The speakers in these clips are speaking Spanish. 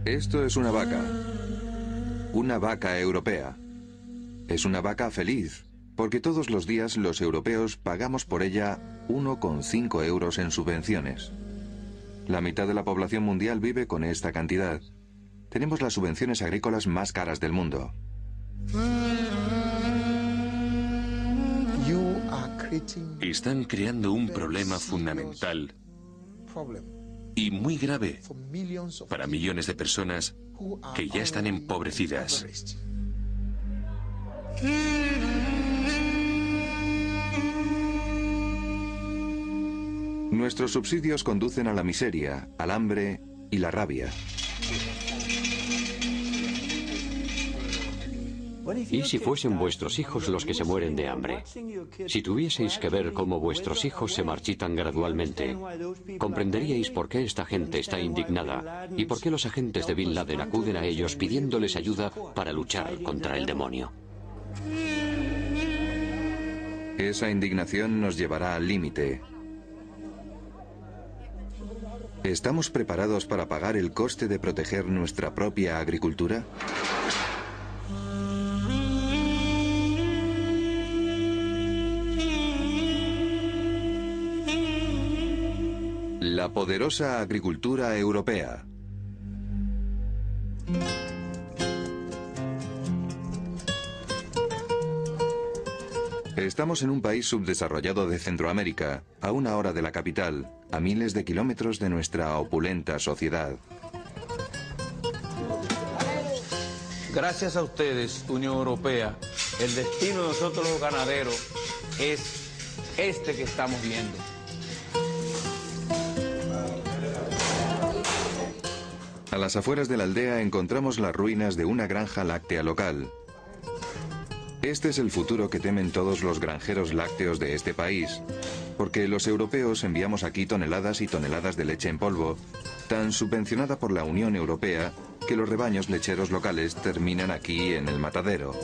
Esto es una vaca europea. Es una vaca feliz, porque todos los días los europeos pagamos por ella 1,5 euros en subvenciones. La mitad de la población mundial vive con esta cantidad. Tenemos las subvenciones agrícolas más caras del mundo. Están creando un problema fundamental y muy grave para millones de personas que ya están empobrecidas. Nuestros subsidios conducen a la miseria, al hambre y la rabia. ¿Y si fuesen vuestros hijos los que se mueren de hambre? Si tuvieseis que ver cómo vuestros hijos se marchitan gradualmente, comprenderíais por qué esta gente está indignada y por qué los agentes de Bin Laden acuden a ellos pidiéndoles ayuda para luchar contra el demonio. Esa indignación nos llevará al límite. ¿Estamos preparados para pagar el coste de proteger nuestra propia agricultura? La poderosa agricultura europea. Estamos en un país subdesarrollado de Centroamérica, a 1 hora de la capital, a miles de kilómetros de nuestra opulenta sociedad. Gracias a ustedes, Unión Europea, el destino de nosotros los ganaderos es este que estamos viendo. A las afueras de la aldea encontramos las ruinas de una granja láctea local. Este es el futuro que temen todos los granjeros lácteos de este país, porque los europeos enviamos aquí toneladas y toneladas de leche en polvo, tan subvencionada por la Unión Europea que los rebaños lecheros locales terminan aquí en el matadero.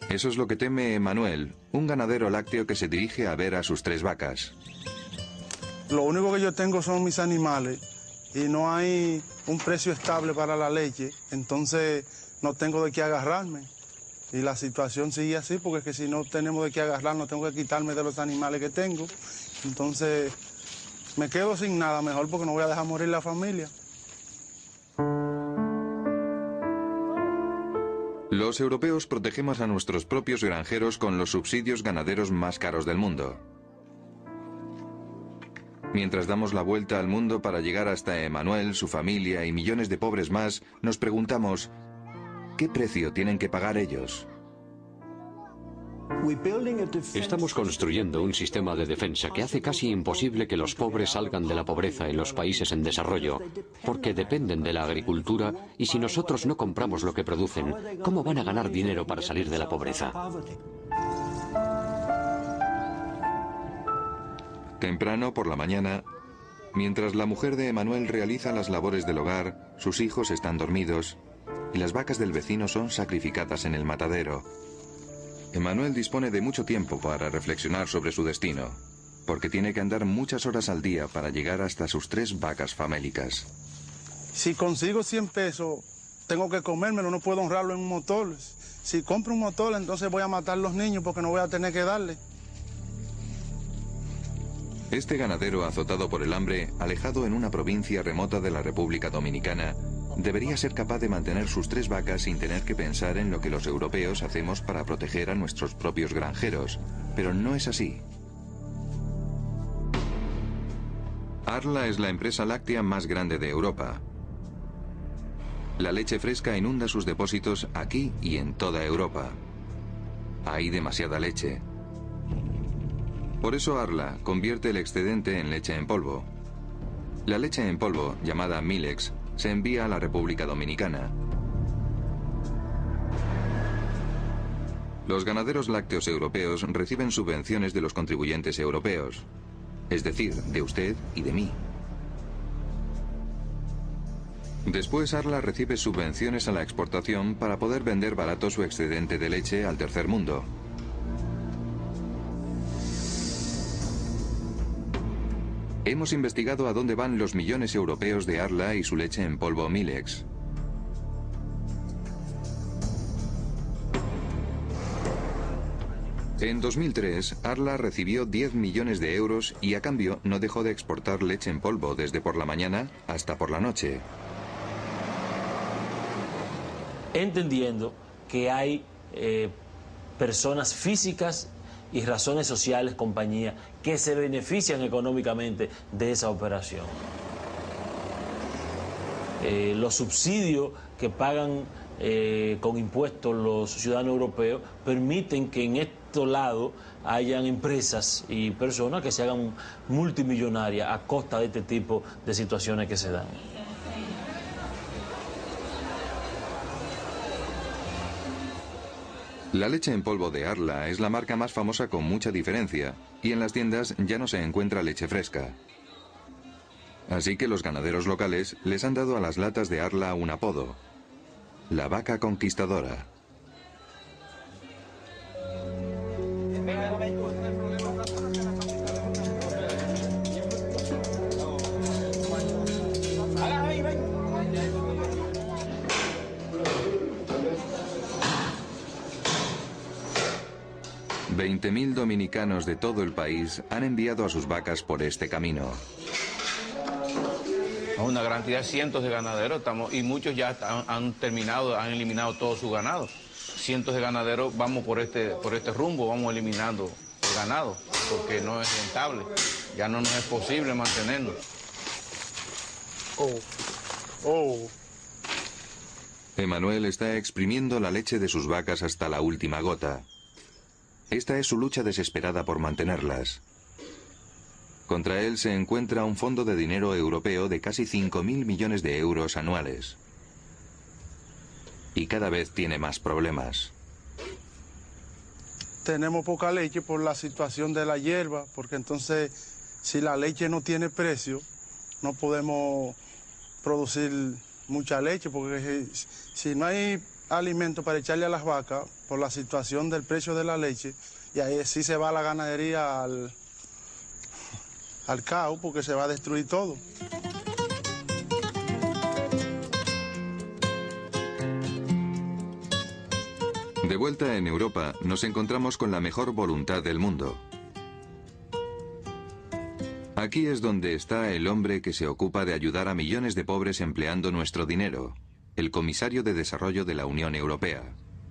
Eso es lo que teme Emanuel, un ganadero lácteo que se dirige a ver a sus 3 vacas. Lo único que yo tengo son mis animales y no hay un precio estable para la leche, entonces no tengo de qué agarrarme. Y la situación sigue así, porque es que si no tenemos de qué agarrarnos, tengo que quitarme de los animales que tengo. Entonces me quedo sin nada, mejor porque no voy a dejar morir la familia. Los europeos protegemos a nuestros propios granjeros con los subsidios ganaderos más caros del mundo. Mientras damos la vuelta al mundo para llegar hasta Emanuel, su familia y millones de pobres más, nos preguntamos, ¿qué precio tienen que pagar ellos? Estamos construyendo un sistema de defensa que hace casi imposible que los pobres salgan de la pobreza en los países en desarrollo, porque dependen de la agricultura y si nosotros no compramos lo que producen, ¿cómo van a ganar dinero para salir de la pobreza? Temprano por la mañana, mientras la mujer de Emanuel realiza las labores del hogar, sus hijos están dormidos y las vacas del vecino son sacrificadas en el matadero. Emanuel dispone de mucho tiempo para reflexionar sobre su destino, porque tiene que andar muchas horas al día para llegar hasta sus 3 vacas famélicas. Si consigo 100 pesos, tengo que comérmelo, no puedo honrarlo en un motor. Si compro un motor, entonces voy a matar a los niños porque no voy a tener que darle. Este ganadero azotado por el hambre, alejado en una provincia remota de la República Dominicana, debería ser capaz de mantener sus 3 vacas sin tener que pensar en lo que los europeos hacemos para proteger a nuestros propios granjeros, pero no es así. Arla es la empresa láctea más grande de Europa. La leche fresca inunda sus depósitos aquí y en toda Europa. Hay demasiada leche. Por eso Arla convierte el excedente en leche en polvo. La leche en polvo, llamada Milex, se envía a la República Dominicana. Los ganaderos lácteos europeos reciben subvenciones de los contribuyentes europeos, es decir, de usted y de mí. Después Arla recibe subvenciones a la exportación para poder vender barato su excedente de leche al tercer mundo. Hemos investigado a dónde van los millones europeos de Arla y su leche en polvo Milex. En 2003, Arla recibió 10 millones de euros y a cambio no dejó de exportar leche en polvo desde por la mañana hasta por la noche. Entendiendo que hay personas físicas y razones sociales, compañías, que se benefician económicamente de esa operación. Los subsidios que pagan con impuestos los ciudadanos europeos permiten que en estos lados hayan empresas y personas que se hagan multimillonarias a costa de este tipo de situaciones que se dan. La leche en polvo de Arla es la marca más famosa con mucha diferencia, y en las tiendas ya no se encuentra leche fresca. Así que los ganaderos locales les han dado a las latas de Arla un apodo: la vaca conquistadora. $20.000 dominicanos de todo el país han enviado a sus vacas por este camino. Una gran cantidad, cientos de ganaderos, y muchos ya han eliminado todo su ganado. Cientos de ganaderos vamos por este rumbo, vamos eliminando el ganado, porque no es rentable, ya no nos es posible mantenernos. Emanuel está exprimiendo la leche de sus vacas hasta la última gota. Esta es su lucha desesperada por mantenerlas. Contra él se encuentra un fondo de dinero europeo de casi 5.000 millones de euros anuales. Y cada vez tiene más problemas. Tenemos poca leche por la situación de la hierba, porque entonces si la leche no tiene precio, no podemos producir mucha leche, porque si no hay alimento para echarle a las vacas, por la situación del precio de la leche, y ahí sí se va la ganadería al caos, porque se va a destruir todo. De vuelta en Europa, nos encontramos con la mejor voluntad del mundo. Aquí es donde está el hombre que se ocupa de ayudar a millones de pobres empleando nuestro dinero, el comisario de Desarrollo de la Unión Europea.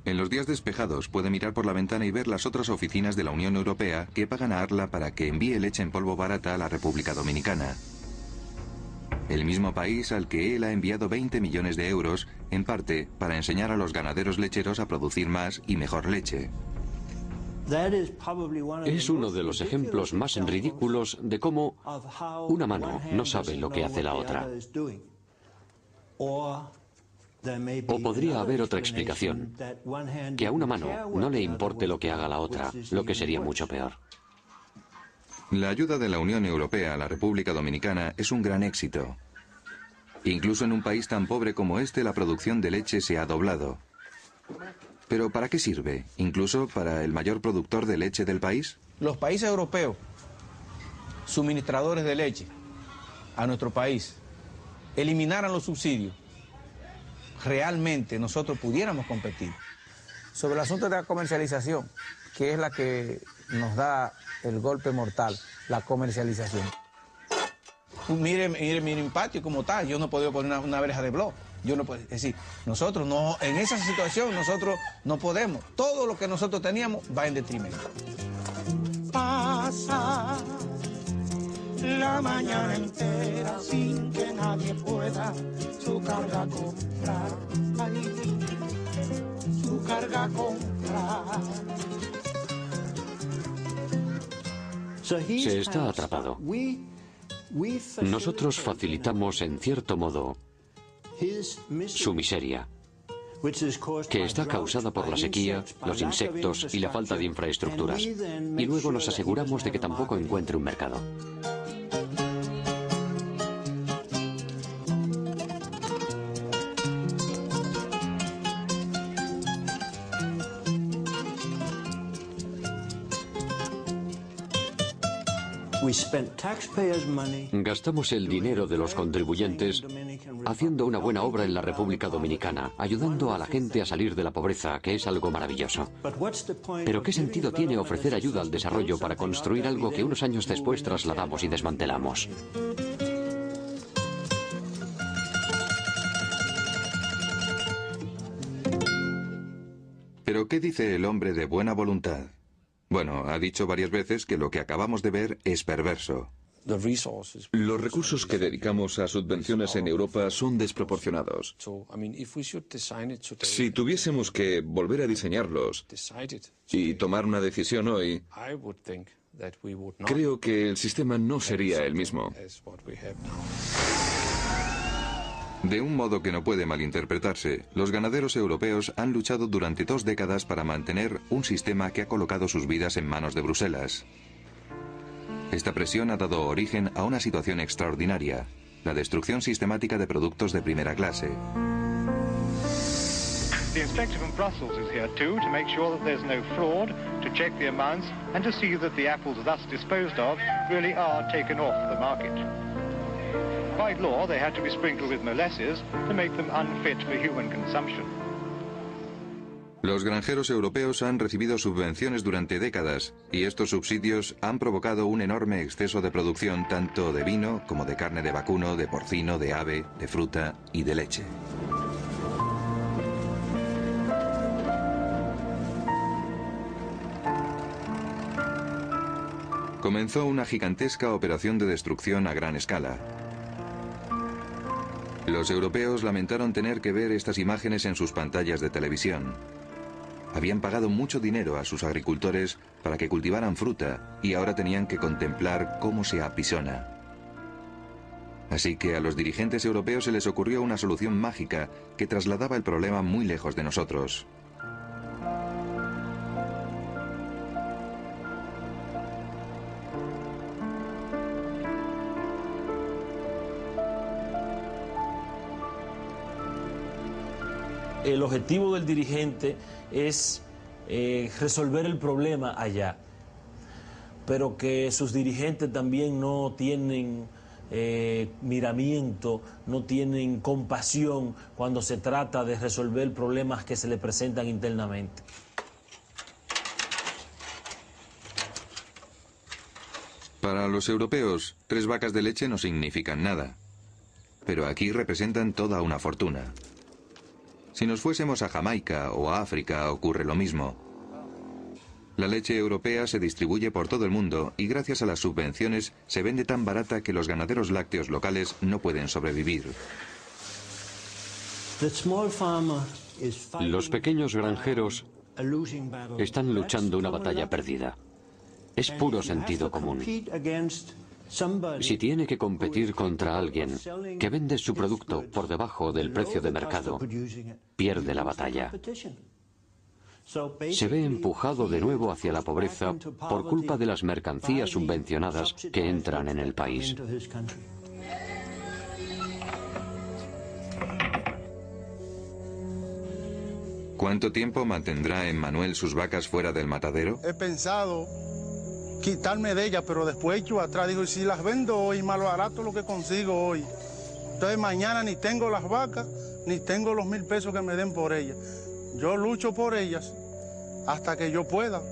En los días despejados puede mirar por la ventana y ver las otras oficinas de la Unión Europea que pagan a Arla para que envíe leche en polvo barata a la República Dominicana. El mismo país al que él ha enviado 20 millones de euros, en parte para enseñar a los ganaderos lecheros a producir más y mejor leche. Es uno de los ejemplos más ridículos de cómo una mano no sabe lo que hace la otra. O podría haber otra explicación, que a una mano no le importe lo que haga la otra, lo que sería mucho peor. La ayuda de la Unión Europea a la República Dominicana es un gran éxito. Incluso en un país tan pobre como este, la producción de leche se ha doblado. ¿Pero para qué sirve? ¿Incluso para el mayor productor de leche del país? Los países europeos, suministradores de leche a nuestro país, eliminaran los subsidios, realmente nosotros pudiéramos competir. Sobre el asunto de la comercialización, que es la que nos da el golpe mortal, la comercialización. Mire mi patio como tal, yo no he podido poner una verja de blog. Es decir, nosotros no, en esa situación nosotros no podemos. Todo lo que nosotros teníamos va en detrimento. Pasa la mañana entera sin que nadie pueda su carga comprar. Ay, su carga comprar. Se está atrapado. Nosotros facilitamos, en cierto modo, su miseria, que está causada por la sequía, los insectos y la falta de infraestructuras. Y luego nos aseguramos de que tampoco encuentre un mercado. Gastamos el dinero de los contribuyentes haciendo una buena obra en la República Dominicana, ayudando a la gente a salir de la pobreza, que es algo maravilloso. Pero ¿qué sentido tiene ofrecer ayuda al desarrollo para construir algo que unos años después trasladamos y desmantelamos? ¿Pero qué dice el hombre de buena voluntad? Bueno, ha dicho varias veces que lo que acabamos de ver es perverso. Los recursos que dedicamos a subvenciones en Europa son desproporcionados. Si tuviésemos que volver a diseñarlos y tomar una decisión hoy, creo que el sistema no sería el mismo. De un modo que no puede malinterpretarse, los ganaderos europeos han luchado durante 2 décadas para mantener un sistema que ha colocado sus vidas en manos de Bruselas. Esta presión ha dado origen a una situación extraordinaria, la destrucción sistemática de productos de primera clase. The inspector from Brussels is here too to make sure that there's no fraud, to check the amounts and to see that the apples thus disposed of really are taken off the market. By law, they had to be sprinkled with molasses to make them unfit for human consumption. Los granjeros europeos han recibido subvenciones durante décadas y estos subsidios han provocado un enorme exceso de producción tanto de vino como de carne de vacuno, de porcino, de ave, de fruta y de leche. Comenzó una gigantesca operación de destrucción a gran escala. Los europeos lamentaron tener que ver estas imágenes en sus pantallas de televisión. Habían pagado mucho dinero a sus agricultores para que cultivaran fruta y ahora tenían que contemplar cómo se apisona. Así que a los dirigentes europeos se les ocurrió una solución mágica que trasladaba el problema muy lejos de nosotros. El objetivo del dirigente es resolver el problema allá, pero que sus dirigentes también no tienen miramiento, no tienen compasión cuando se trata de resolver problemas que se le presentan internamente. Para los europeos, 3 vacas de leche no significan nada, pero aquí representan toda una fortuna. Si nos fuésemos a Jamaica o a África ocurre lo mismo. La leche europea se distribuye por todo el mundo y gracias a las subvenciones se vende tan barata que los ganaderos lácteos locales no pueden sobrevivir. Los pequeños granjeros están luchando una batalla perdida. Es puro sentido común. Si tiene que competir contra alguien que vende su producto por debajo del precio de mercado, pierde la batalla. Se ve empujado de nuevo hacia la pobreza por culpa de las mercancías subvencionadas que entran en el país. ¿Cuánto tiempo mantendrá Emmanuel sus vacas fuera del matadero? He pensado quitarme de ellas, pero después yo atrás digo, si las vendo hoy, malbarato lo que consigo hoy. Entonces mañana ni tengo las vacas, ni tengo los 1000 pesos que me den por ellas. Yo lucho por ellas hasta que yo pueda.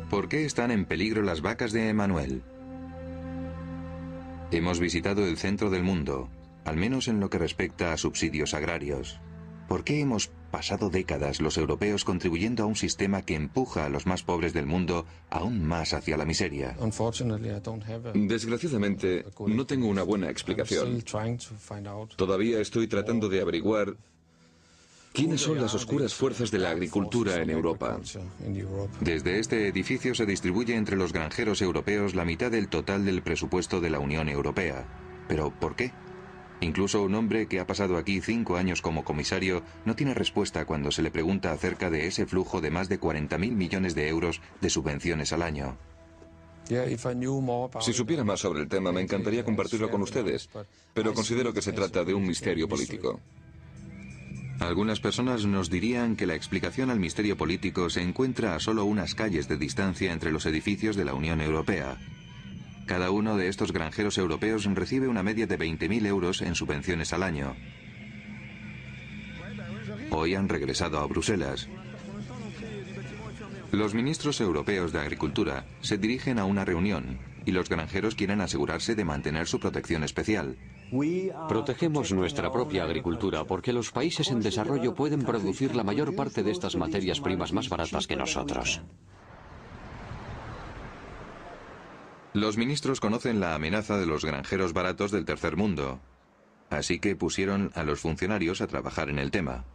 ¿Por qué están en peligro las vacas de Emmanuel? Hemos visitado el centro del mundo, al menos en lo que respecta a subsidios agrarios. ¿Por qué hemos pasado décadas los europeos contribuyendo a un sistema que empuja a los más pobres del mundo aún más hacia la miseria? Desgraciadamente, no tengo una buena explicación. Todavía estoy tratando de averiguar ¿Quiénes son las oscuras fuerzas de la agricultura en Europa? Desde este edificio se distribuye entre los granjeros europeos la mitad del total del presupuesto de la Unión Europea. ¿Pero por qué? Incluso un hombre que ha pasado aquí 5 años como comisario no tiene respuesta cuando se le pregunta acerca de ese flujo de más de 40.000 millones de euros de subvenciones al año. Si supiera más sobre el tema, me encantaría compartirlo con ustedes, pero considero que se trata de un misterio político. Algunas personas nos dirían que la explicación al misterio político se encuentra a solo unas calles de distancia entre los edificios de la Unión Europea. Cada uno de estos granjeros europeos recibe una media de 20.000 euros en subvenciones al año. Hoy han regresado a Bruselas. Los ministros europeos de Agricultura se dirigen a una reunión y los granjeros quieren asegurarse de mantener su protección especial. Protegemos nuestra propia agricultura porque los países en desarrollo pueden producir la mayor parte de estas materias primas más baratas que nosotros. Los ministros conocen la amenaza de los granjeros baratos del tercer mundo, así que pusieron a los funcionarios a trabajar en el tema.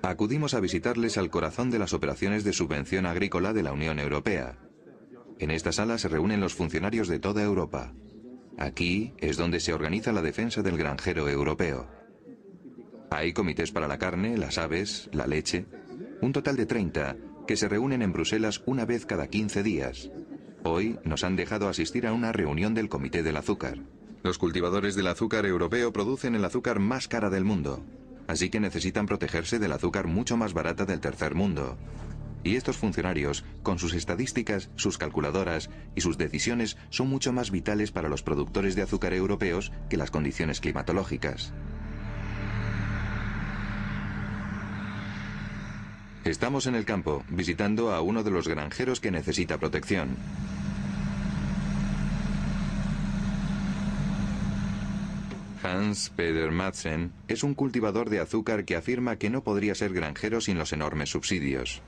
Acudimos a visitarles al corazón de las operaciones de subvención agrícola de la Unión Europea. En esta sala se reúnen los funcionarios de toda Europa. Aquí es donde se organiza la defensa del granjero europeo. Hay comités para la carne, las aves, la leche, un total de 30, que se reúnen en Bruselas una vez cada 15 días. Hoy nos han dejado asistir a una reunión del Comité del Azúcar. Los cultivadores del azúcar europeo producen el azúcar más cara del mundo, así que necesitan protegerse del azúcar mucho más barata del tercer mundo. Y estos funcionarios, con sus estadísticas, sus calculadoras y sus decisiones, son mucho más vitales para los productores de azúcar europeos que las condiciones climatológicas. Estamos en el campo, visitando a uno de los granjeros que necesita protección. Hans Peter Madsen es un cultivador de azúcar que afirma que no podría ser granjero sin los enormes subsidios.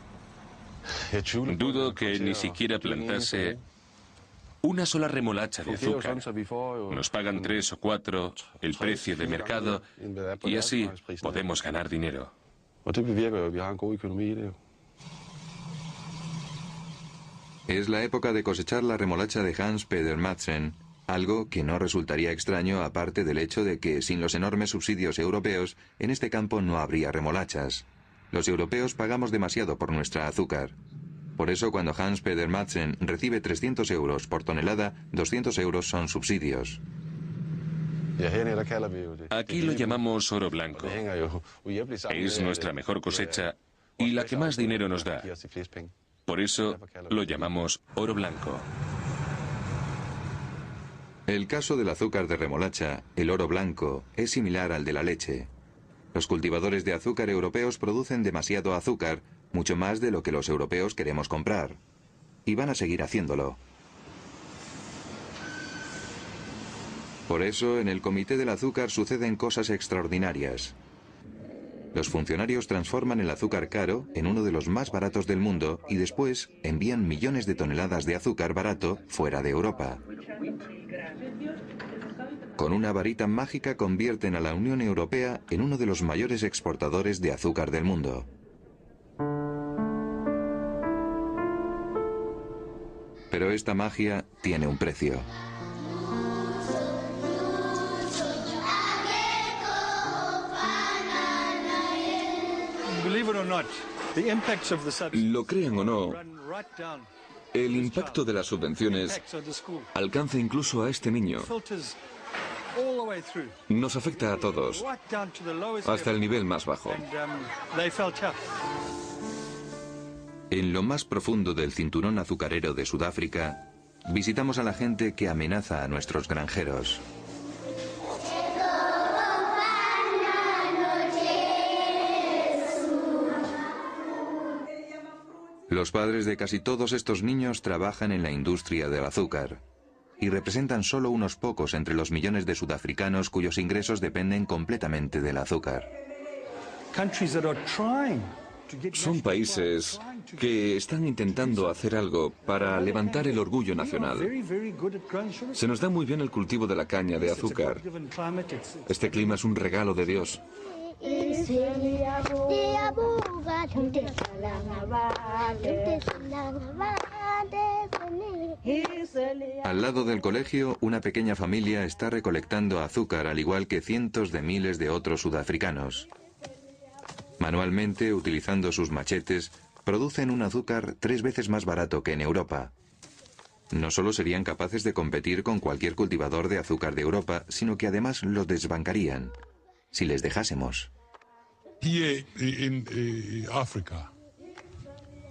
Dudo que ni siquiera plantase una sola remolacha de azúcar. Nos pagan 3 o 4 el precio de mercado y así podemos ganar dinero. Es la época de cosechar la remolacha de Hans Peter Madsen, algo que no resultaría extraño aparte del hecho de que sin los enormes subsidios europeos, en este campo no habría remolachas. Los europeos pagamos demasiado por nuestra azúcar. Por eso cuando Hans Peter Madsen recibe 300 euros por tonelada, 200 euros son subsidios. Aquí lo llamamos oro blanco. Es nuestra mejor cosecha y la que más dinero nos da. Por eso lo llamamos oro blanco. El caso del azúcar de remolacha, el oro blanco, es similar al de la leche. Los cultivadores de azúcar europeos producen demasiado azúcar, mucho más de lo que los europeos queremos comprar. Y van a seguir haciéndolo. Por eso, en el Comité del Azúcar suceden cosas extraordinarias. Los funcionarios transforman el azúcar caro en uno de los más baratos del mundo y después envían millones de toneladas de azúcar barato fuera de Europa. Con una varita mágica convierten a la Unión Europea en uno de los mayores exportadores de azúcar del mundo. Pero esta magia tiene un precio. Lo crean o no, el impacto de las subvenciones alcanza incluso a este niño. Nos afecta a todos, hasta el nivel más bajo. En lo más profundo del cinturón azucarero de Sudáfrica, visitamos a la gente que amenaza a nuestros granjeros. Los padres de casi todos estos niños trabajan en la industria del azúcar y representan solo unos pocos entre los millones de sudafricanos cuyos ingresos dependen completamente del azúcar. Son países que están intentando hacer algo para levantar el orgullo nacional. Se nos da muy bien el cultivo de la caña de azúcar. Este clima es un regalo de Dios. Al lado del colegio, una pequeña familia está recolectando azúcar, al igual que cientos de miles de otros sudafricanos. Manualmente, utilizando sus machetes, producen un azúcar 3 veces más barato que en Europa. No solo serían capaces de competir con cualquier cultivador de azúcar de Europa, sino que además lo desbancarían, si les dejásemos. Here in Africa,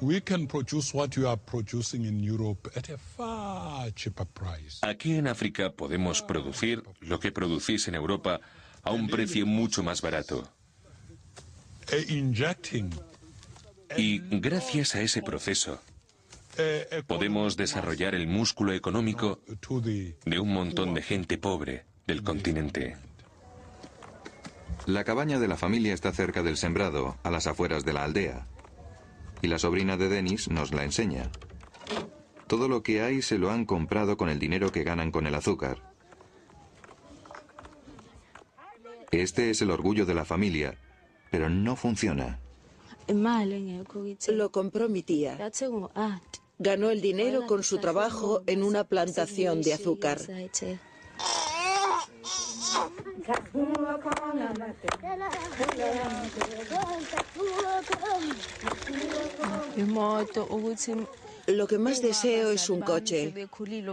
we can produce what you are producing in Europe at a far cheaper price. Aquí en África podemos producir lo que producís en Europa a un precio mucho más barato. Y gracias a ese proceso, podemos desarrollar el músculo económico de un montón de gente pobre del continente. La cabaña de la familia está cerca del sembrado, a las afueras de la aldea. Y la sobrina de Dennis nos la enseña. Todo lo que hay se lo han comprado con el dinero que ganan con el azúcar. Este es el orgullo de la familia, pero no funciona. Lo compró mi tía. Ganó el dinero con su trabajo en una plantación de azúcar. Lo que más deseo es un coche.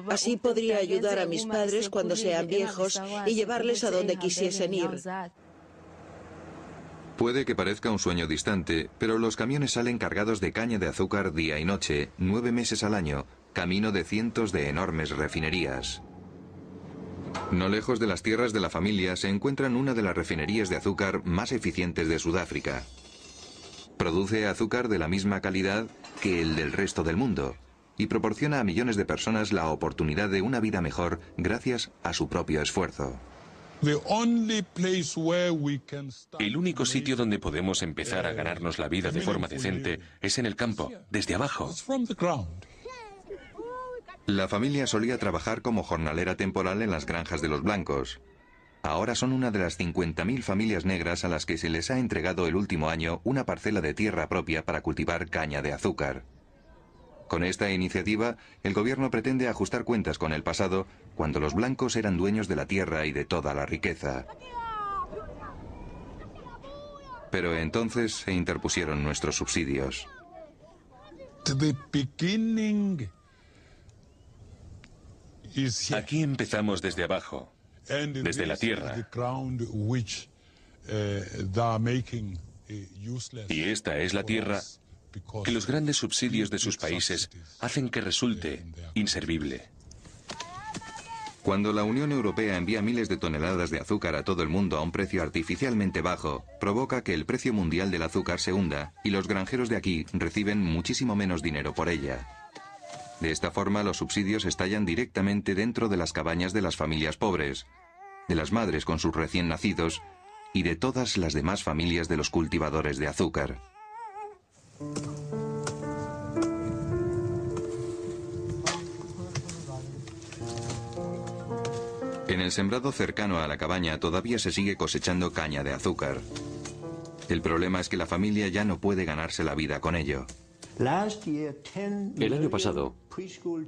Así podría ayudar a mis padres cuando sean viejos y llevarles a donde quisiesen ir. Puede que parezca un sueño distante, pero los camiones salen cargados de caña de azúcar día y noche, 9 meses al año, camino de cientos de enormes refinerías. No lejos de las tierras de la familia se encuentran una de las refinerías de azúcar más eficientes de Sudáfrica. Produce azúcar de la misma calidad que el del resto del mundo y proporciona a millones de personas la oportunidad de una vida mejor gracias a su propio esfuerzo. El único sitio donde podemos empezar a ganarnos la vida de forma decente es en el campo, desde abajo. La familia solía trabajar como jornalera temporal en las granjas de los blancos. Ahora son una de las 50.000 familias negras a las que se les ha entregado el último año una parcela de tierra propia para cultivar caña de azúcar. Con esta iniciativa, el gobierno pretende ajustar cuentas con el pasado, cuando los blancos eran dueños de la tierra y de toda la riqueza. Pero entonces se interpusieron nuestros subsidios. Aquí empezamos desde abajo, desde la tierra. Y esta es la tierra que los grandes subsidios de sus países hacen que resulte inservible. Cuando la Unión Europea envía miles de toneladas de azúcar a todo el mundo a un precio artificialmente bajo, provoca que el precio mundial del azúcar se hunda y los granjeros de aquí reciben muchísimo menos dinero por ella. De esta forma, los subsidios estallan directamente dentro de las cabañas de las familias pobres, de las madres con sus recién nacidos y de todas las demás familias de los cultivadores de azúcar. En el sembrado cercano a la cabaña todavía se sigue cosechando caña de azúcar. El problema es que la familia ya no puede ganarse la vida con ello. El año pasado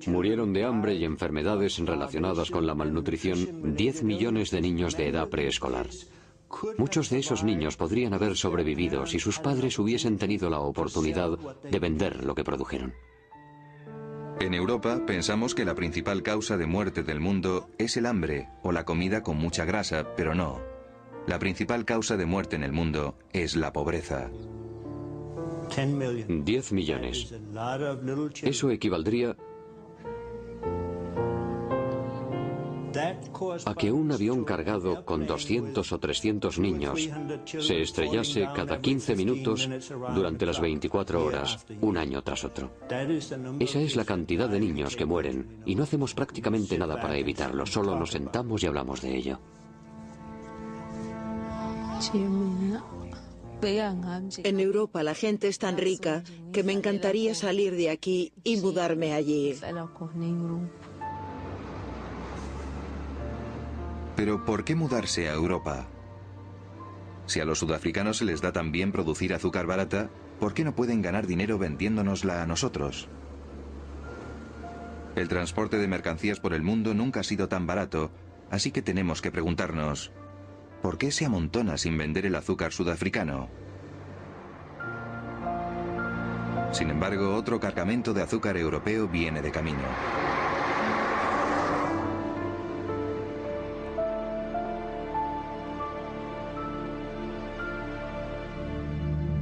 murieron de hambre y enfermedades relacionadas con la malnutrición 10 millones de niños de edad preescolar. Muchos de esos niños podrían haber sobrevivido si sus padres hubiesen tenido la oportunidad de vender lo que produjeron. En Europa pensamos que la principal causa de muerte del mundo es el hambre o la comida con mucha grasa, pero no. La principal causa de muerte en el mundo es la pobreza. 10 millones. Eso equivaldría a que un avión cargado con 200 o 300 niños se estrellase cada 15 minutos durante las 24 horas, un año tras otro. Esa es la cantidad de niños que mueren y no hacemos prácticamente nada para evitarlo, solo nos sentamos y hablamos de ello. En Europa la gente es tan rica que me encantaría salir de aquí y mudarme allí. Pero ¿por qué mudarse a Europa? Si a los sudafricanos se les da tan bien producir azúcar barata, ¿por qué no pueden ganar dinero vendiéndonosla a nosotros? El transporte de mercancías por el mundo nunca ha sido tan barato, así que tenemos que preguntarnos, ¿por qué se amontona sin vender el azúcar sudafricano? Sin embargo, otro cargamento de azúcar europeo viene de camino.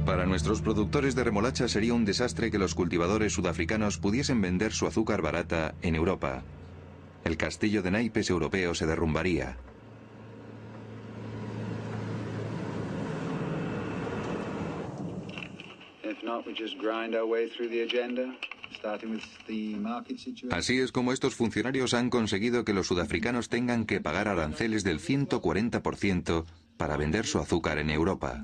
Para nuestros productores de remolacha sería un desastre que los cultivadores sudafricanos pudiesen vender su azúcar barata en Europa. El castillo de naipes europeo se derrumbaría. Así es como estos funcionarios han conseguido que los sudafricanos tengan que pagar aranceles del 140% para vender su azúcar en Europa.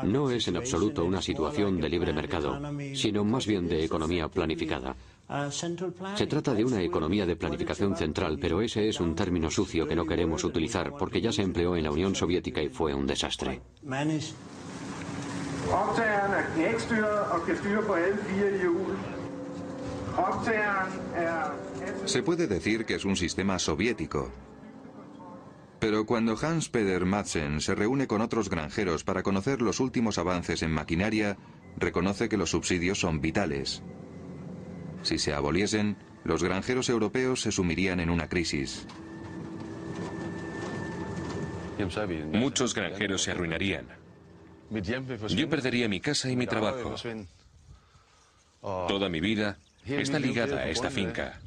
No es en absoluto una situación de libre mercado, sino más bien de economía planificada. Se trata de una economía de planificación central, pero ese es un término sucio que no queremos utilizar porque ya se empleó en la Unión Soviética y fue un desastre. Se puede decir que es un sistema soviético. Pero cuando Hans Peder Madsen se reúne con otros granjeros para conocer los últimos avances en maquinaria, reconoce que los subsidios son vitales. Si se aboliesen, los granjeros europeos se sumirían en una crisis. Muchos granjeros se arruinarían. Yo perdería mi casa y mi trabajo. Toda mi vida está ligada a esta finca.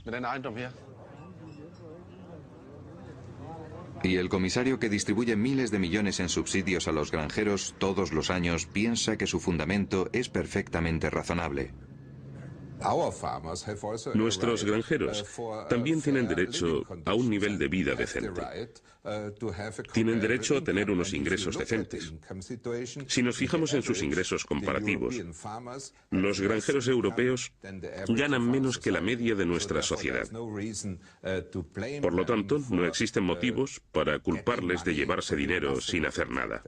Y el comisario que distribuye miles de millones en subsidios a los granjeros todos los años piensa que su fundamento es perfectamente razonable. Nuestros granjeros también tienen derecho a un nivel de vida decente. Tienen derecho a tener unos ingresos decentes. Si nos fijamos en sus ingresos comparativos, los granjeros europeos ganan menos que la media de nuestra sociedad. Por lo tanto, no existen motivos para culparles de llevarse dinero sin hacer nada.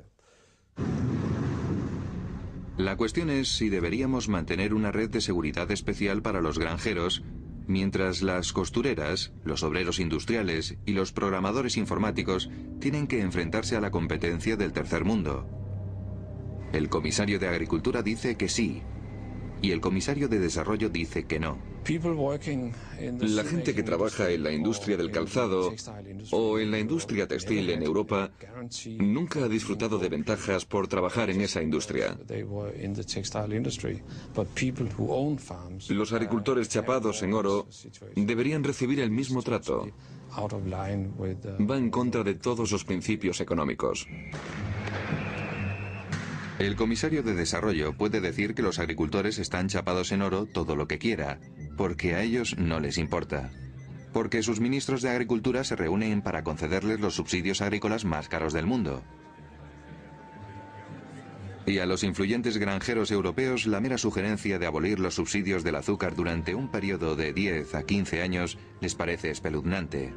La cuestión es si deberíamos mantener una red de seguridad especial para los granjeros, mientras las costureras, los obreros industriales y los programadores informáticos tienen que enfrentarse a la competencia del tercer mundo. El comisario de Agricultura dice que sí, y el comisario de Desarrollo dice que no. La gente que trabaja en la industria del calzado o en la industria textil en Europa nunca ha disfrutado de ventajas por trabajar en esa industria. Los agricultores chapados en oro deberían recibir el mismo trato. Va en contra de todos los principios económicos. El comisario de Desarrollo puede decir que los agricultores están chapados en oro todo lo que quiera, porque a ellos no les importa. Porque sus ministros de Agricultura se reúnen para concederles los subsidios agrícolas más caros del mundo. Y a los influyentes granjeros europeos la mera sugerencia de abolir los subsidios del azúcar durante un periodo de 10 a 15 años les parece espeluznante.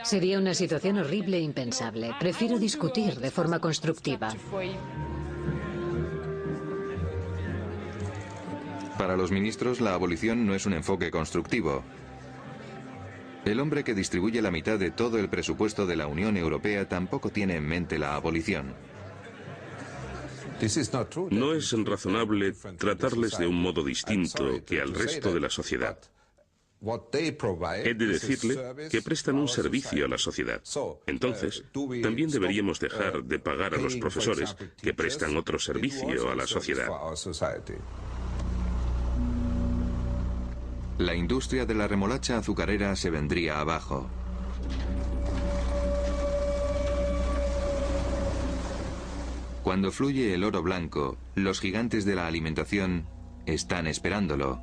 Sería una situación horrible e impensable. Prefiero discutir de forma constructiva. Para los ministros, la abolición no es un enfoque constructivo. El hombre que distribuye la mitad de todo el presupuesto de la Unión Europea tampoco tiene en mente la abolición. No es razonable tratarles de un modo distinto que al resto de la sociedad. He de decirle que prestan un servicio a la sociedad. Entonces, también deberíamos dejar de pagar a los profesores que prestan otro servicio a la sociedad. La industria de la remolacha azucarera se vendría abajo. Cuando fluye el oro blanco, los gigantes de la alimentación están esperándolo.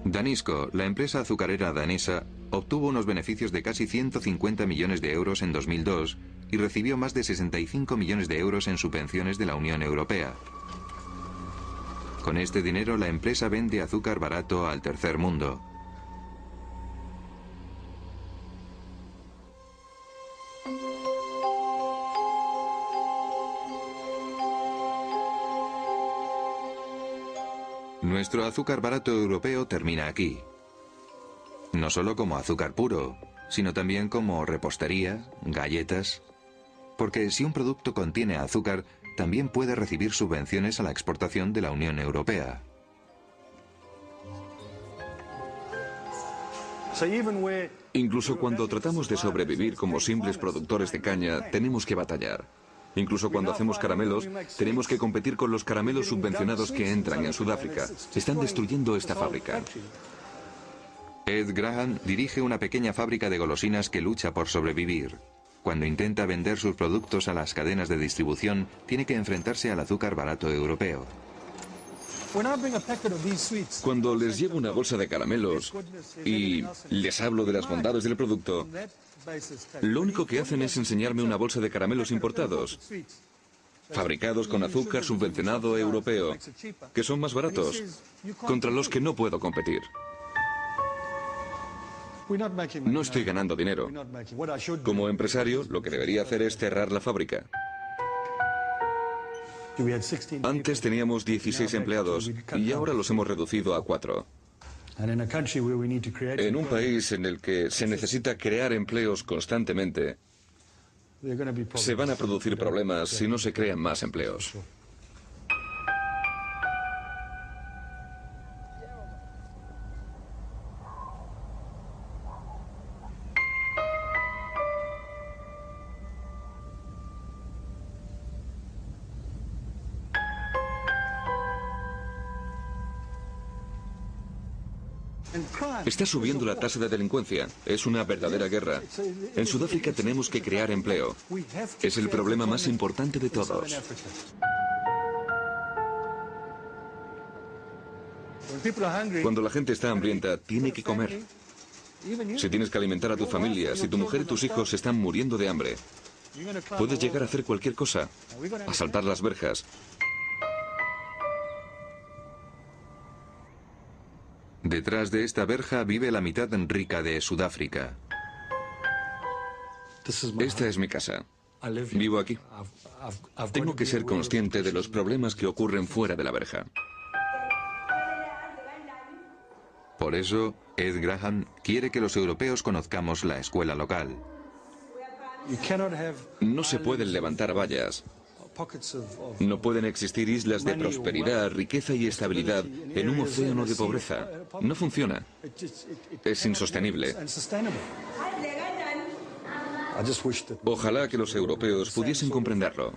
Danisco, la empresa azucarera danesa, obtuvo unos beneficios de casi 150 millones de euros en 2002 y recibió más de 65 millones de euros en subvenciones de la Unión Europea. Con este dinero la empresa vende azúcar barato al tercer mundo. Nuestro azúcar barato europeo termina aquí. No solo como azúcar puro, sino también como repostería, galletas. Porque si un producto contiene azúcar, también puede recibir subvenciones a la exportación de la Unión Europea. Incluso cuando tratamos de sobrevivir como simples productores de caña, tenemos que batallar. Incluso cuando hacemos caramelos, tenemos que competir con los caramelos subvencionados que entran en Sudáfrica. Están destruyendo esta fábrica. Ed Graham dirige una pequeña fábrica de golosinas que lucha por sobrevivir. Cuando intenta vender sus productos a las cadenas de distribución, tiene que enfrentarse al azúcar barato europeo. Cuando les llevo una bolsa de caramelos y les hablo de las bondades del producto, lo único que hacen es enseñarme una bolsa de caramelos importados, fabricados con azúcar subvencionado europeo, que son más baratos, contra los que no puedo competir. No estoy ganando dinero. Como empresario, lo que debería hacer es cerrar la fábrica. Antes teníamos 16 empleados y ahora los hemos reducido a 4. En un país en el que se necesita crear empleos constantemente, se van a producir problemas si no se crean más empleos. Está subiendo la tasa de delincuencia. Es una verdadera guerra. En Sudáfrica tenemos que crear empleo. Es el problema más importante de todos. Cuando la gente está hambrienta, tiene que comer. Si tienes que alimentar a tu familia, si tu mujer y tus hijos están muriendo de hambre, puedes llegar a hacer cualquier cosa. A saltar las verjas. Detrás de esta verja vive la mitad rica de Sudáfrica. Esta es mi casa. Vivo aquí. Tengo que ser consciente de los problemas que ocurren fuera de la verja. Por eso, Ed Graham quiere que los europeos conozcamos la escuela local. No se pueden levantar vallas. No pueden existir islas de prosperidad, riqueza y estabilidad en un océano de pobreza. No funciona. Es insostenible. Ojalá que los europeos pudiesen comprenderlo.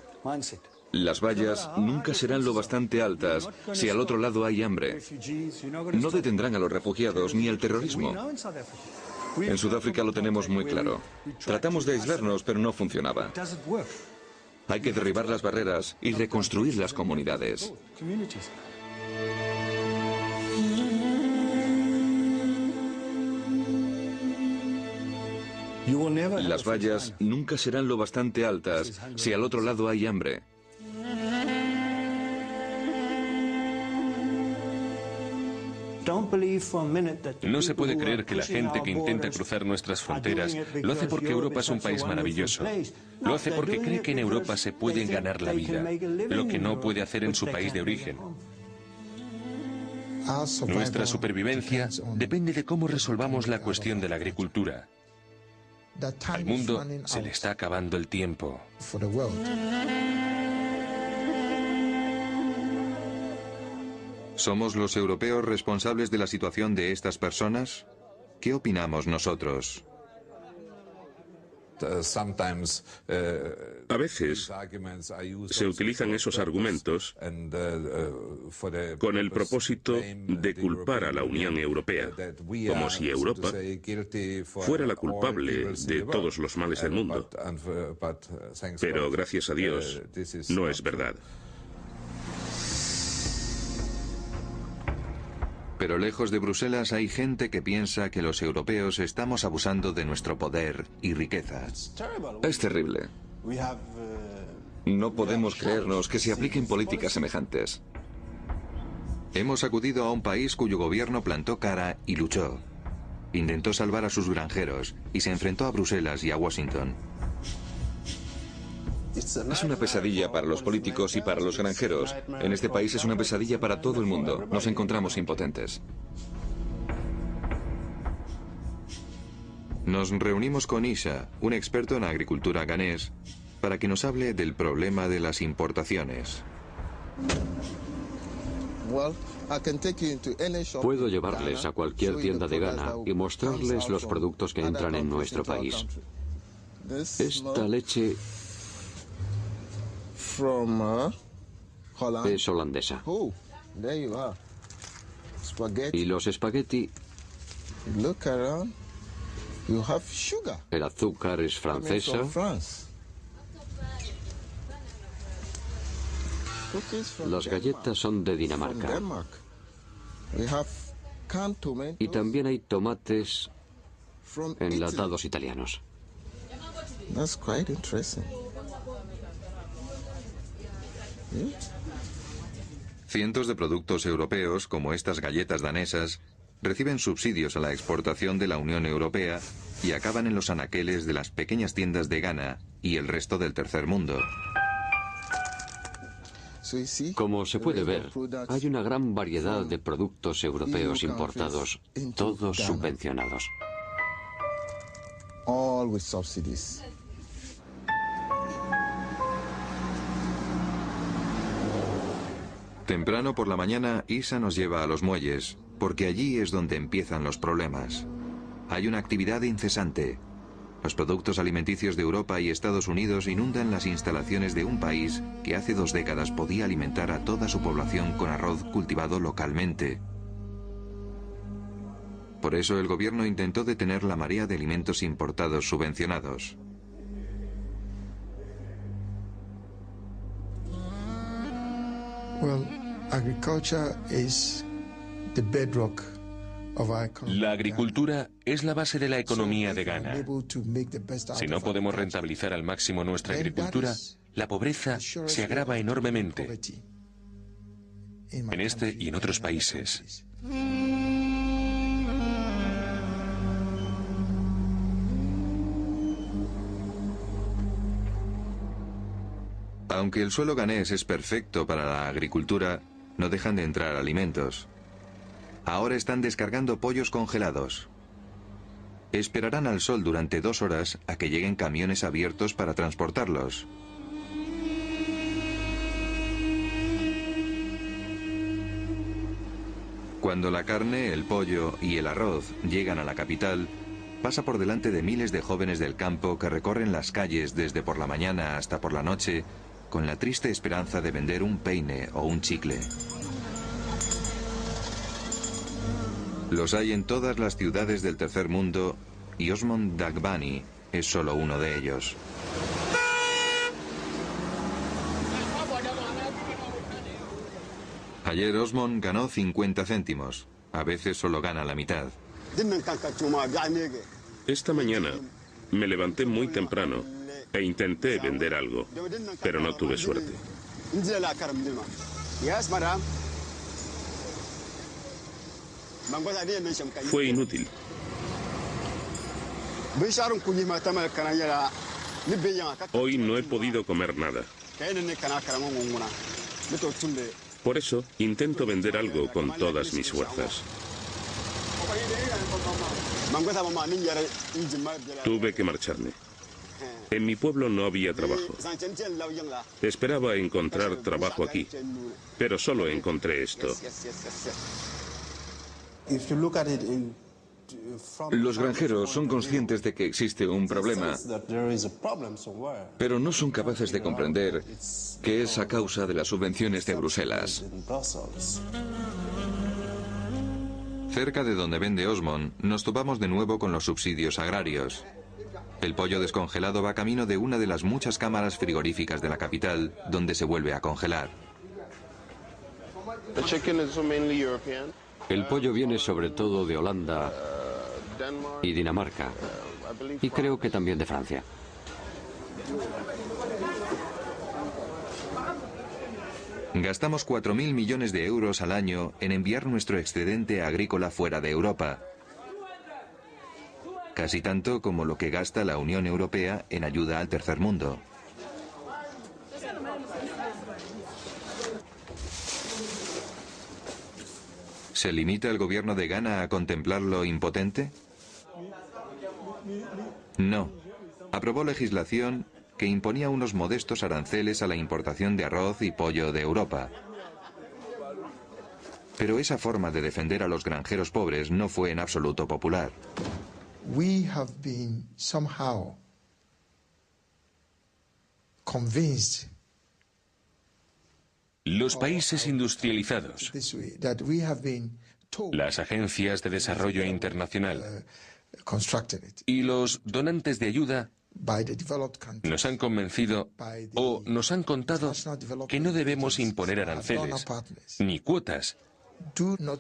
Las vallas nunca serán lo bastante altas si al otro lado hay hambre. No detendrán a los refugiados ni el terrorismo. En Sudáfrica lo tenemos muy claro. Tratamos de aislarnos, pero no funcionaba. Hay que derribar las barreras y reconstruir las comunidades. Las vallas nunca serán lo bastante altas si al otro lado hay hambre. No se puede creer que la gente que intenta cruzar nuestras fronteras lo hace porque Europa es un país maravilloso. Lo hace porque cree que en Europa se puede ganar la vida, lo que no puede hacer en su país de origen. Nuestra supervivencia depende de cómo resolvamos la cuestión de la agricultura. Al mundo se le está acabando el tiempo. ¿Somos los europeos responsables de la situación de estas personas? ¿Qué opinamos nosotros? A veces se utilizan esos argumentos con el propósito de culpar a la Unión Europea, como si Europa fuera la culpable de todos los males del mundo. Pero gracias a Dios, no es verdad. Pero lejos de Bruselas hay gente que piensa que los europeos estamos abusando de nuestro poder y riqueza. Es terrible. No podemos creernos que se apliquen políticas semejantes. Hemos acudido a un país cuyo gobierno plantó cara y luchó. Intentó salvar a sus granjeros y se enfrentó a Bruselas y a Washington. Es una pesadilla para los políticos y para los granjeros. En este país es una pesadilla para todo el mundo. Nos encontramos impotentes. Nos reunimos con Isha, un experto en agricultura ganés, para que nos hable del problema de las importaciones. Puedo llevarles a cualquier tienda de Ghana y mostrarles los productos que entran en nuestro país. Esta leche es holandesa. Y los espagueti, el azúcar es francesa. Las galletas son de Dinamarca. Y también hay tomates enlatados italianos. Cientos de productos europeos, como estas galletas danesas, reciben subsidios a la exportación de la Unión Europea y acaban en los anaqueles de las pequeñas tiendas de Ghana y el resto del tercer mundo. Como se puede ver, hay una gran variedad de productos europeos importados, todos subvencionados. Temprano por la mañana, Isa nos lleva a los muelles, porque allí es donde empiezan los problemas. Hay una actividad incesante. Los productos alimenticios de Europa y Estados Unidos inundan las instalaciones de un país que hace 2 décadas podía alimentar a toda su población con arroz cultivado localmente. Por eso el gobierno intentó detener la marea de alimentos importados subvencionados. La agricultura es la base de la economía de Ghana. Si no podemos rentabilizar al máximo nuestra agricultura, la pobreza se agrava enormemente en este y en otros países. Aunque el suelo ganés es perfecto para la agricultura, no dejan de entrar alimentos. Ahora están descargando pollos congelados. Esperarán al sol durante 2 horas a que lleguen camiones abiertos para transportarlos. Cuando la carne, el pollo y el arroz llegan a la capital, pasa por delante de miles de jóvenes del campo que recorren las calles desde por la mañana hasta por la noche con la triste esperanza de vender un peine o un chicle. Los hay en todas las ciudades del tercer mundo y Osmond Dagbani es solo uno de ellos. Ayer Osmond ganó 50 céntimos. A veces solo gana la mitad. Esta mañana me levanté muy temprano e intenté vender algo, pero no tuve suerte. Fue inútil. Hoy no he podido comer nada. Por eso intento vender algo con todas mis fuerzas. Tuve que marcharme. En mi pueblo no había trabajo. Esperaba encontrar trabajo aquí, pero solo encontré esto. Los granjeros son conscientes de que existe un problema, pero no son capaces de comprender que es a causa de las subvenciones de Bruselas. Cerca de donde vende Osmond, nos topamos de nuevo con los subsidios agrarios. El pollo descongelado va camino de una de las muchas cámaras frigoríficas de la capital, donde se vuelve a congelar. El pollo viene sobre todo de Holanda y Dinamarca, y creo que también de Francia. Gastamos 4.000 millones de euros al año en enviar nuestro excedente agrícola fuera de Europa. Casi tanto como lo que gasta la Unión Europea en ayuda al tercer mundo. ¿Se limita el gobierno de Ghana a contemplarlo impotente? No. Aprobó legislación que imponía unos modestos aranceles a la importación de arroz y pollo de Europa. Pero esa forma de defender a los granjeros pobres no fue en absoluto popular. We have been somehow convinced Los países industrializados, las agencias de desarrollo internacional y los donantes de ayuda nos han convencido o nos han contado que no debemos imponer aranceles ni cuotas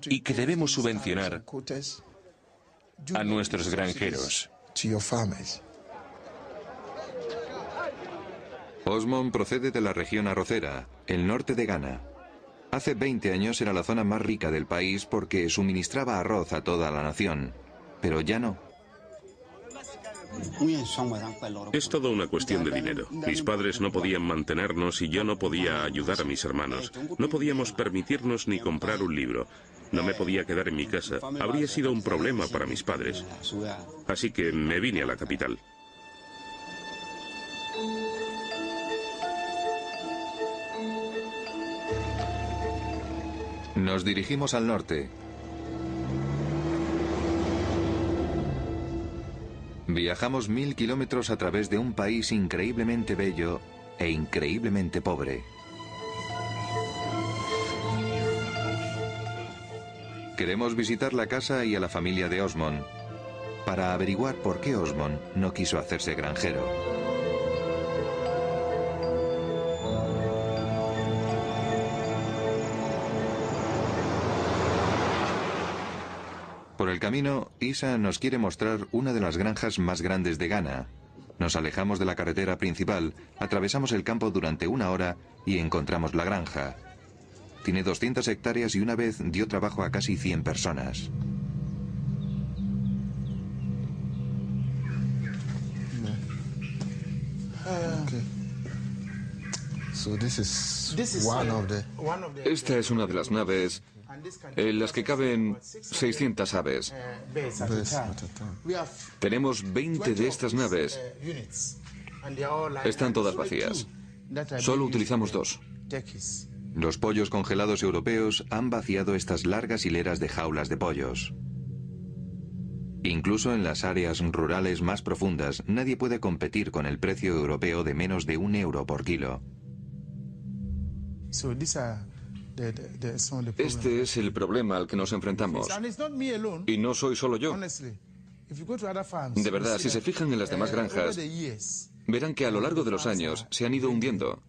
y que debemos subvencionar a nuestros granjeros. Osmond procede de la región arrocera, el norte de Ghana. Hace 20 años era la zona más rica del país porque suministraba arroz a toda la nación, pero ya no. Es toda una cuestión de dinero. Mis padres no podían mantenernos y yo no podía ayudar a mis hermanos. No podíamos permitirnos ni comprar un libro. No me podía quedar en mi casa. Habría sido un problema para mis padres. Así que me vine a la capital. Nos dirigimos al norte. Viajamos 1000 kilómetros a través de un país increíblemente bello e increíblemente pobre. Queremos visitar la casa y a la familia de Osmond para averiguar por qué Osmond no quiso hacerse granjero. Por el camino, Isa nos quiere mostrar una de las granjas más grandes de Ghana. Nos alejamos de la carretera principal, atravesamos el campo durante 1 hora y encontramos la granja. Tiene 200 hectáreas y una vez dio trabajo a casi 100 personas. Esta es una de las naves en las que caben 600 aves. Tenemos 20 de estas naves. Están todas vacías. Solo utilizamos 2. Los pollos congelados europeos han vaciado estas largas hileras de jaulas de pollos. Incluso en las áreas rurales más profundas, nadie puede competir con el precio europeo de menos de €1 por kilo. Este es el problema al que nos enfrentamos. Y no soy solo yo. De verdad, si se fijan en las demás granjas, verán que a lo largo de los años se han ido hundiendo.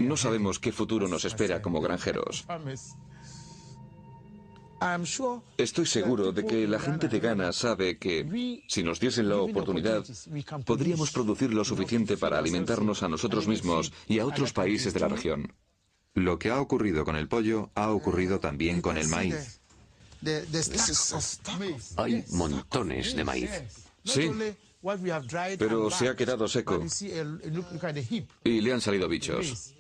No sabemos qué futuro nos espera como granjeros. Estoy seguro de que la gente de Ghana sabe que, si nos diesen la oportunidad, podríamos producir lo suficiente para alimentarnos a nosotros mismos y a otros países de la región. Lo que ha ocurrido con el pollo ha ocurrido también con el maíz. Hay montones de maíz. Sí, pero se ha quedado seco y le han salido bichos.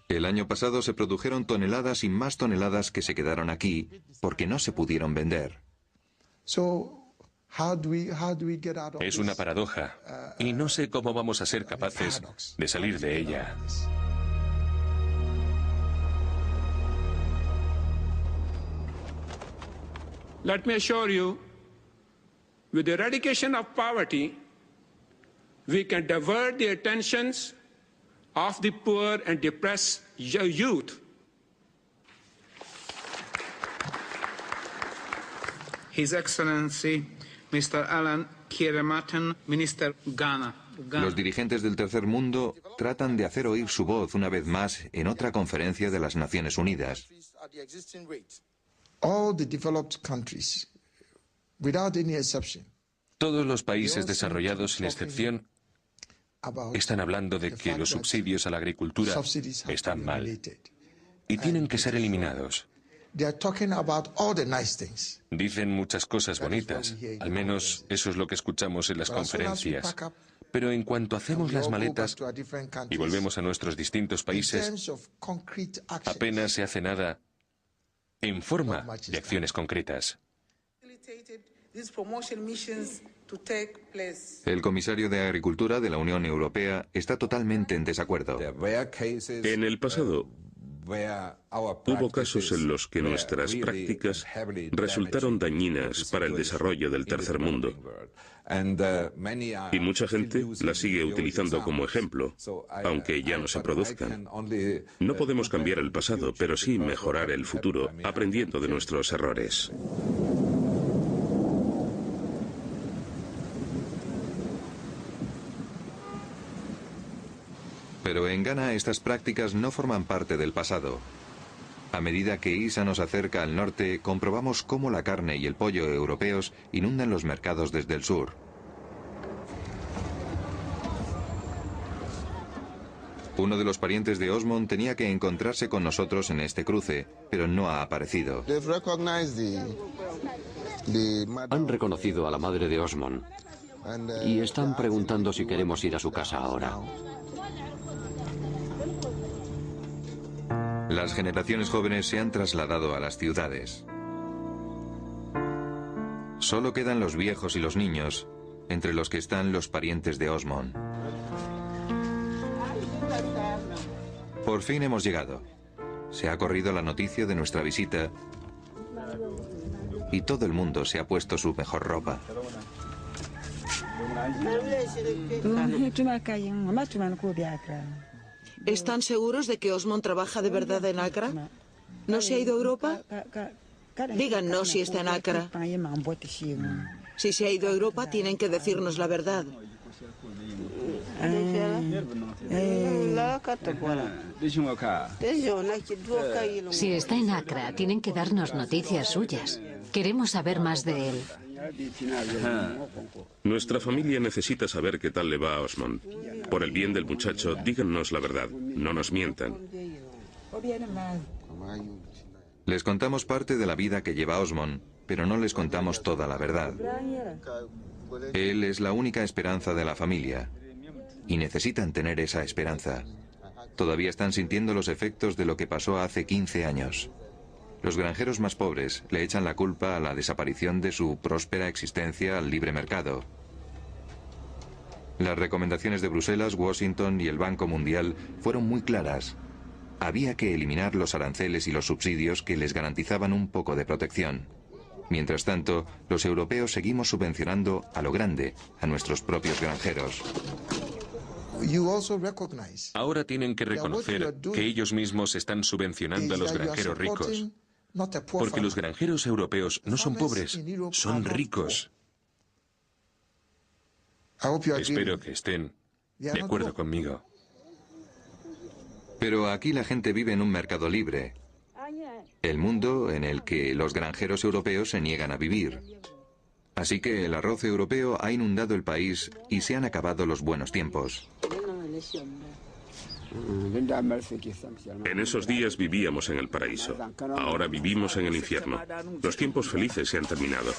El año pasado se produjeron toneladas y más toneladas que se quedaron aquí porque no se pudieron vender. Es una paradoja y no sé cómo vamos a ser capaces de salir de ella. Let me assure you, with the eradication of poverty, we can divert the attentions of the poor and depressed youth. His Excellency, Mr. Alan Kyerematen, Minister, Ghana. Los dirigentes del tercer mundo tratan de hacer oír su voz una vez más en otra conferencia de las Naciones Unidas. Todos los países desarrollados, sin excepción, están hablando de que los subsidios a la agricultura están mal y tienen que ser eliminados. Dicen muchas cosas bonitas, al menos eso es lo que escuchamos en las conferencias. Pero en cuanto hacemos las maletas y volvemos a nuestros distintos países, apenas se hace nada en forma de acciones concretas. El comisario de Agricultura de la Unión Europea está totalmente en desacuerdo. En el pasado, hubo casos en los que nuestras prácticas resultaron dañinas para el desarrollo del tercer mundo. Y mucha gente las sigue utilizando como ejemplo, aunque ya no se produzcan. No podemos cambiar el pasado, pero sí mejorar el futuro, aprendiendo de nuestros errores. Pero en Ghana estas prácticas no forman parte del pasado. A medida que Isa nos acerca al norte, comprobamos cómo la carne y el pollo europeos inundan los mercados desde el sur. Uno de los parientes de Osmond tenía que encontrarse con nosotros en este cruce, pero no ha aparecido. Han reconocido a la madre de Osmond y están preguntando si queremos ir a su casa ahora. Las generaciones jóvenes se han trasladado a las ciudades. Solo quedan los viejos y los niños, entre los que están los parientes de Osmond. Por fin hemos llegado. Se ha corrido la noticia de nuestra visita y todo el mundo se ha puesto su mejor ropa. ¿Están seguros de que Osmond trabaja de verdad en Accra? ¿No se ha ido a Europa? Díganos si está en Accra. Si se ha ido a Europa, tienen que decirnos la verdad. Si está en Accra, tienen que darnos noticias suyas. Queremos saber más de él. Nuestra familia necesita saber qué tal le va a Osmond. Por el bien del muchacho, díganos la verdad, no nos mientan. Les contamos parte de la vida que lleva Osmond, pero no les contamos toda la verdad. Él es la única esperanza de la familia, y necesitan tener esa esperanza. Todavía están sintiendo los efectos de lo que pasó hace 15 años. Los granjeros más pobres le echan la culpa a la desaparición de su próspera existencia al libre mercado. Las recomendaciones de Bruselas, Washington y el Banco Mundial fueron muy claras. Había que eliminar los aranceles y los subsidios que les garantizaban un poco de protección. Mientras tanto, los europeos seguimos subvencionando a lo grande a nuestros propios granjeros. Ahora tienen que reconocer que ellos mismos están subvencionando a los granjeros ricos. Porque los granjeros europeos no son pobres, son ricos. Espero que estén de acuerdo conmigo. Pero aquí la gente vive en un mercado libre. El mundo en el que los granjeros europeos se niegan a vivir. Así que el arroz europeo ha inundado el país y se han acabado los buenos tiempos. En esos días vivíamos en el paraíso. Ahora vivimos en el infierno. Los tiempos felices se han terminado.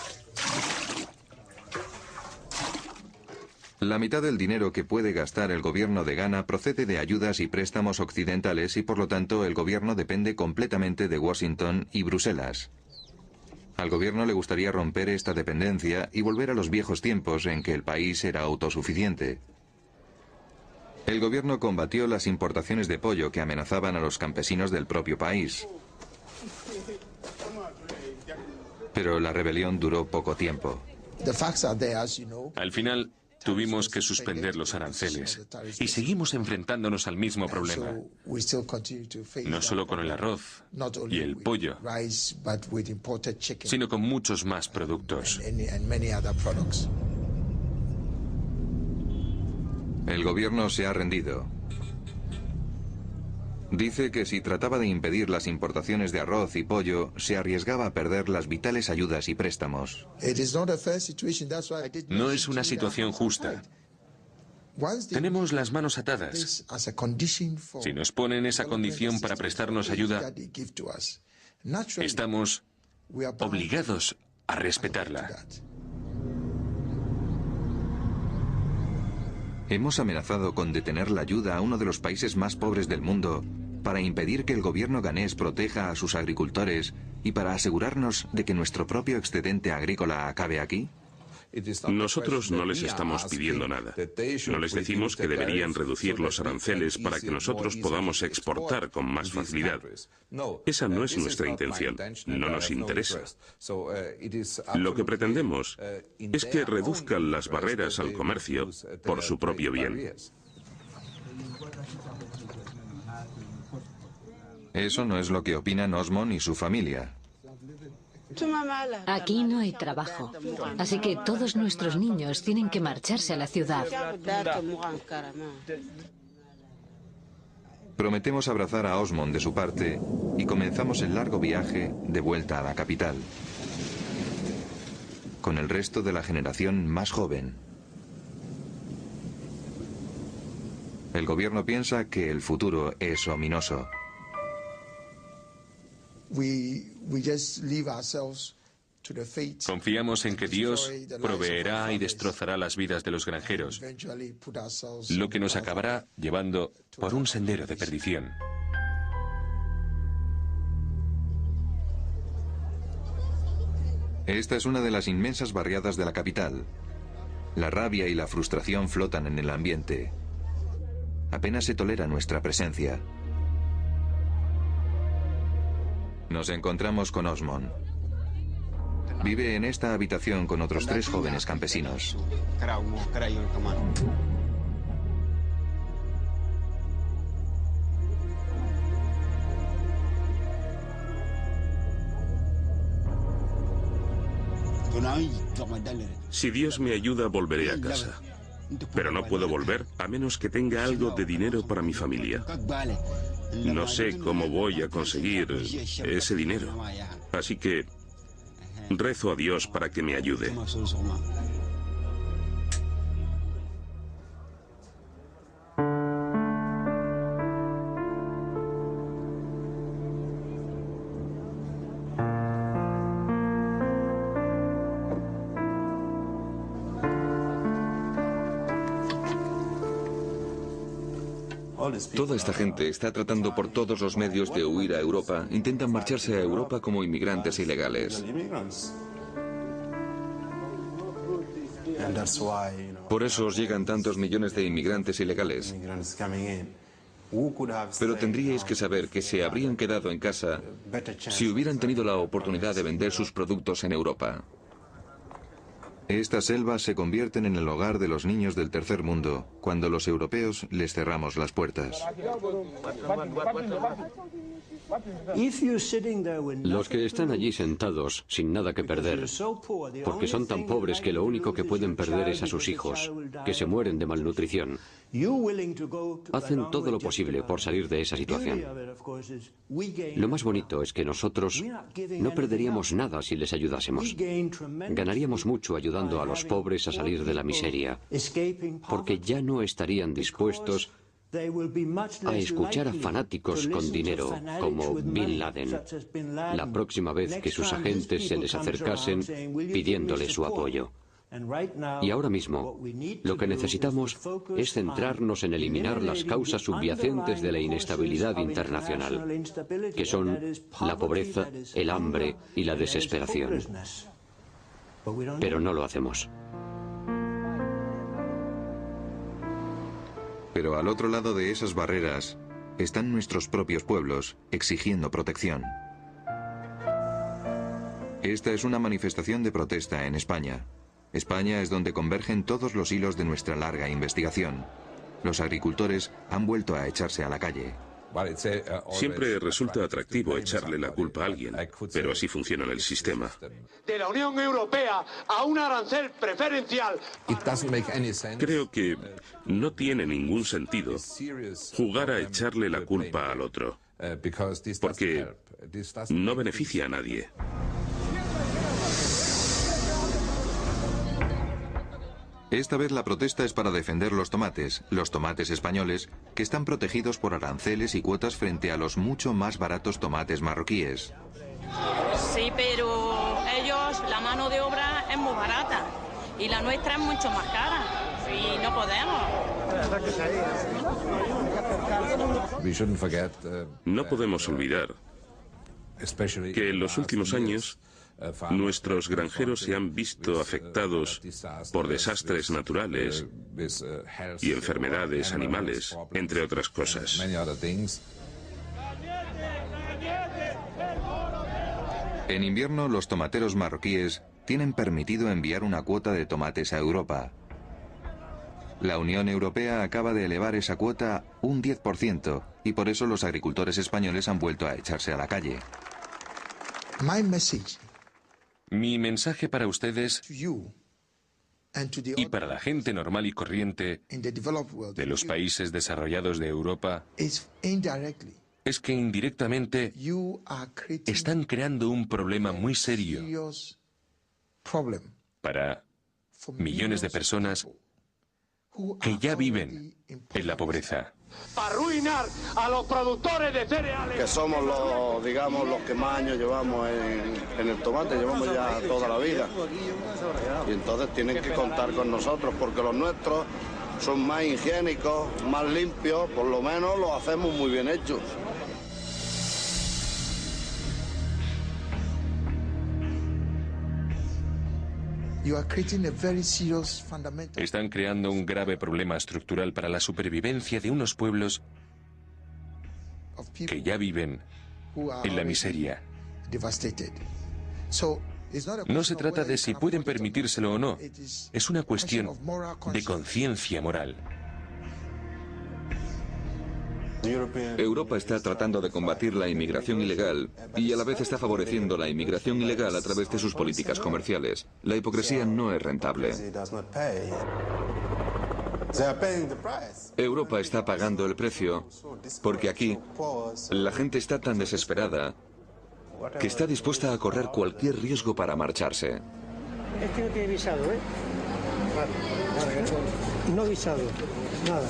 La mitad del dinero que puede gastar el gobierno de Ghana procede de ayudas y préstamos occidentales y por lo tanto el gobierno depende completamente de Washington y Bruselas. Al gobierno le gustaría romper esta dependencia y volver a los viejos tiempos en que el país era autosuficiente. El gobierno combatió las importaciones de pollo que amenazaban a los campesinos del propio país. Pero la rebelión duró poco tiempo. Al final, tuvimos que suspender los aranceles y seguimos enfrentándonos al mismo problema. No solo con el arroz y el pollo, sino con muchos más productos. El gobierno se ha rendido. Dice que si trataba de impedir las importaciones de arroz y pollo, se arriesgaba a perder las vitales ayudas y préstamos. No es una situación justa. Tenemos las manos atadas. Si nos ponen esa condición para prestarnos ayuda, estamos obligados a respetarla. Hemos amenazado con detener la ayuda a uno de los países más pobres del mundo para impedir que el gobierno ganés proteja a sus agricultores y para asegurarnos de que nuestro propio excedente agrícola acabe aquí. Nosotros no les estamos pidiendo nada. No les decimos que deberían reducir los aranceles para que nosotros podamos exportar con más facilidad. Esa no es nuestra intención. No nos interesa. Lo que pretendemos es que reduzcan las barreras al comercio por su propio bien. Eso no es lo que opinan Osmond y su familia. Aquí no hay trabajo, así que todos nuestros niños tienen que marcharse a la ciudad. Prometemos abrazar a Osmond de su parte y comenzamos el largo viaje de vuelta a la capital, con el resto de la generación más joven. El gobierno piensa que el futuro es ominoso. Confiamos en que Dios proveerá y destrozará las vidas de los granjeros, lo que nos acabará llevando por un sendero de perdición. Esta es una de las inmensas barriadas de la capital. La rabia y la frustración flotan en el ambiente. Apenas se tolera nuestra presencia. Nos encontramos con Osmond. Vive en esta habitación con otros 3 jóvenes campesinos. Si Dios me ayuda, volveré a casa. Pero no puedo volver a menos que tenga algo de dinero para mi familia. No sé cómo voy a conseguir ese dinero. Así que rezo a Dios para que me ayude. Toda esta gente está tratando por todos los medios de huir a Europa. Intentan marcharse a Europa como inmigrantes ilegales. Por eso os llegan tantos millones de inmigrantes ilegales. Pero tendríais que saber que se habrían quedado en casa si hubieran tenido la oportunidad de vender sus productos en Europa. Estas selvas se convierten en el hogar de los niños del tercer mundo cuando los europeos les cerramos las puertas. Los que están allí sentados, sin nada que perder, porque son tan pobres que lo único que pueden perder es a sus hijos, que se mueren de malnutrición, hacen todo lo posible por salir de esa situación. Lo más bonito es que nosotros no perderíamos nada si les ayudásemos. Ganaríamos mucho ayudando a los pobres a salir de la miseria, porque ya no estarían dispuestos a escuchar a fanáticos con dinero como Bin Laden la próxima vez que sus agentes se les acercasen pidiéndole su apoyo. Y ahora mismo, lo que necesitamos es centrarnos en eliminar las causas subyacentes de la inestabilidad internacional, que son la pobreza, el hambre y la desesperación. Pero no lo hacemos. Pero al otro lado de esas barreras están nuestros propios pueblos exigiendo protección. Esta es una manifestación de protesta en España. España es donde convergen todos los hilos de nuestra larga investigación. Los agricultores han vuelto a echarse a la calle. Siempre resulta atractivo echarle la culpa a alguien, pero así funciona el sistema. De la Unión Europea a un arancel preferencial. Creo que no tiene ningún sentido jugar a echarle la culpa al otro, porque no beneficia a nadie. Esta vez la protesta es para defender los tomates españoles, que están protegidos por aranceles y cuotas frente a los mucho más baratos tomates marroquíes. Sí, pero ellos, la mano de obra es muy barata y la nuestra es mucho más cara y no podemos. No podemos olvidar que en los últimos años nuestros granjeros se han visto afectados por desastres naturales y enfermedades animales, entre otras cosas. En invierno, los tomateros marroquíes tienen permitido enviar una cuota de tomates a Europa. La Unión Europea acaba de elevar esa cuota un 10% y por eso los agricultores españoles han vuelto a echarse a la calle. Mi mensaje para ustedes y para la gente normal y corriente de los países desarrollados de Europa es que indirectamente están creando un problema muy serio para millones de personas que ya viven en la pobreza. Para arruinar a los productores de cereales. Que somos los, digamos, los que más años llevamos en el tomate, llevamos ya toda la vida. Y entonces tienen que contar con nosotros, porque los nuestros son más higiénicos, más limpios, por lo menos los hacemos muy bien hechos. Están creando un grave problema estructural para la supervivencia de unos pueblos que ya viven en la miseria. No se trata de si pueden permitírselo o no, es una cuestión de conciencia moral. Europa está tratando de combatir la inmigración ilegal y a la vez está favoreciendo la inmigración ilegal a través de sus políticas comerciales. La hipocresía no es rentable. Europa está pagando el precio porque aquí la gente está tan desesperada que está dispuesta a correr cualquier riesgo para marcharse. Este no tiene visado, ¿eh? No visado, nada.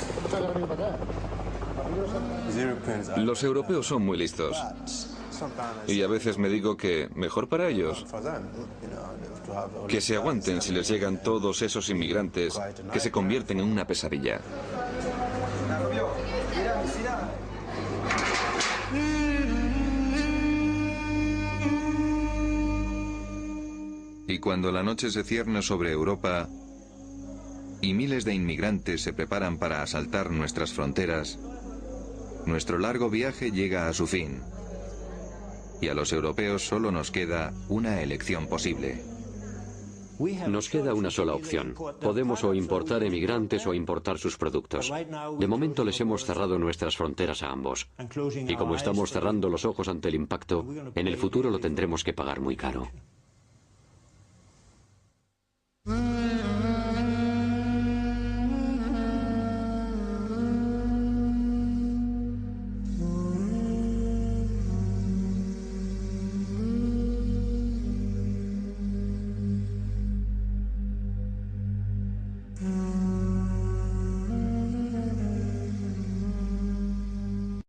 Los europeos son muy listos. Y a veces me digo que mejor para ellos que se aguanten si les llegan todos esos inmigrantes que se convierten en una pesadilla. Y cuando la noche se cierne sobre Europa y miles de inmigrantes se preparan para asaltar nuestras fronteras, nuestro largo viaje llega a su fin. Y a los europeos solo nos queda una elección posible. Nos queda una sola opción. Podemos o importar emigrantes o importar sus productos. De momento les hemos cerrado nuestras fronteras a ambos. Y como estamos cerrando los ojos ante el impacto, en el futuro lo tendremos que pagar muy caro.